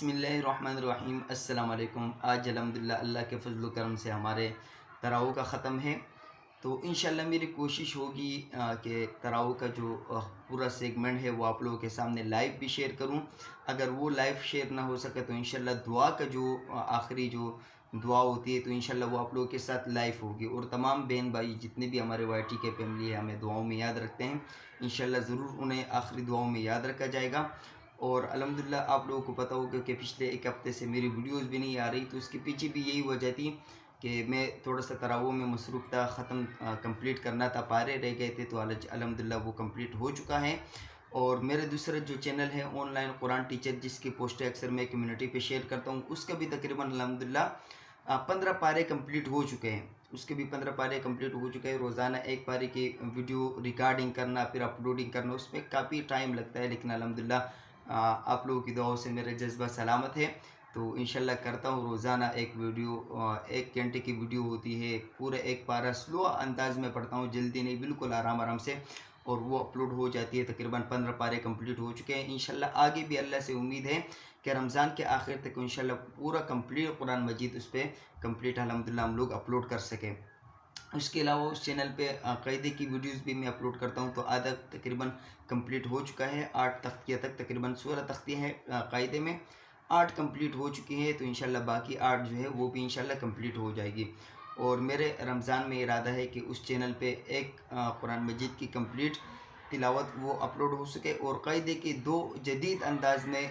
بسم اللہ الرحمن الرحیم۔ السلام علیکم۔ آج الحمدللہ اللہ کے فضل و کرم سے ہمارے تراویح کا ختم ہے، تو انشاءاللہ میری کوشش ہوگی کہ تراویح کا جو پورا سیگمنٹ ہے وہ آپ لوگوں کے سامنے لائیو بھی شیئر کروں۔ اگر وہ لائیو شیئر نہ ہو سکے تو انشاءاللہ دعا کا جو آخری جو دعا ہوتی ہے تو انشاءاللہ وہ آپ لوگوں کے ساتھ لائیو ہوگی، اور تمام بہن بھائی جتنے بھی ہمارے وائی ٹی کے فیملی ہے ہمیں دعاؤں میں یاد رکھتے ہیں، انشاءاللہ ضرور انہیں آخری دعاؤں میں یاد رکھا جائے گا۔ اور الحمدللہ آپ لوگوں کو پتہ ہوگا کہ پچھلے ایک ہفتے سے میری ویڈیوز بھی نہیں آ رہی، تو اس کے پیچھے بھی یہی وجہ تھی کہ میں تھوڑا سا تراویح میں مصروف تھا، کمپلیٹ کرنا تھا، پارے رہ گئے تھے، تو الحمدللہ وہ کمپلیٹ ہو چکا ہے۔ اور میرے دوسرا جو چینل ہے آن لائن قرآن ٹیچر، جس کی پوسٹیں اکثر میں کمیونٹی پہ شیئر کرتا ہوں، اس کا بھی تقریباً الحمدللہ 15 پارے کمپلیٹ ہو چکے ہیں۔ اس کے بھی 15 پارے کمپلیٹ ہو چکے ہیں۔ روزانہ ایک پارے کی ویڈیو ریکارڈنگ کرنا پھر اپلوڈنگ کرنا، اس میں کافی ٹائم لگتا ہے، لیکن الحمدللہ آپ لوگوں کی دعاؤں سے میرا جذبہ سلامت ہے، تو انشاءاللہ کرتا ہوں روزانہ ایک ویڈیو۔ 1 گھنٹے کی ویڈیو ہوتی ہے، پورے ایک پارہ سلو انداز میں پڑھتا ہوں، جلدی نہیں، بالکل آرام آرام سے، اور وہ اپلوڈ ہو جاتی ہے۔ تقریباً 15 پارے کمپلیٹ ہو چکے ہیں۔ انشاءاللہ آگے بھی اللہ سے امید ہے کہ رمضان کے آخر تک انشاءاللہ پورا کمپلیٹ قرآن مجید اس پہ کمپلیٹ الحمدللہ ہم لوگ اپلوڈ کر سکیں۔ اس کے علاوہ اس چینل پہ قاعدے کی ویڈیوز بھی میں اپلوڈ کرتا ہوں، تو آدھا تقریباً کمپلیٹ ہو چکا ہے، 8 تختیہ تک، تقریباً 16 تختیہ ہیں قاعدے میں، 8 کمپلیٹ ہو چکی ہیں، تو انشاءاللہ باقی 8 جو ہے وہ بھی انشاءاللہ کمپلیٹ ہو جائے گی۔ اور میرے رمضان میں ارادہ ہے کہ اس چینل پہ ایک قرآن مجید کی کمپلیٹ تلاوت وہ اپلوڈ ہو سکے، اور قاعدے کے 2 جدید انداز میں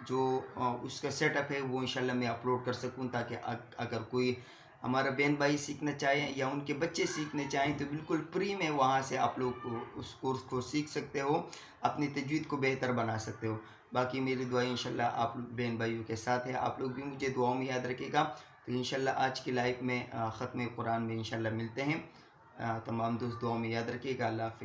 جو اس کا سیٹ اپ ہے وہ انشاءاللہ میں اپلوڈ کر سکوں، تاکہ اگر کوئی ہمارا بہن بھائی سیکھنا چاہیں یا ان کے بچے سیکھنے چاہیں تو بالکل فری میں وہاں سے آپ لوگ اس کورس کو سیکھ سکتے ہو، اپنی تجوید کو بہتر بنا سکتے ہو۔ باقی میری دعائیں انشاءاللہ آپ بہن بھائیوں کے ساتھ ہے، آپ لوگ بھی مجھے دعاؤں میں یاد رکھے گا۔ تو انشاءاللہ آج کی لائف میں ختم قرآن میں انشاءاللہ ملتے ہیں۔ تمام دوست دعاؤں میں یاد رکھیے گا۔ اللہ حافظ۔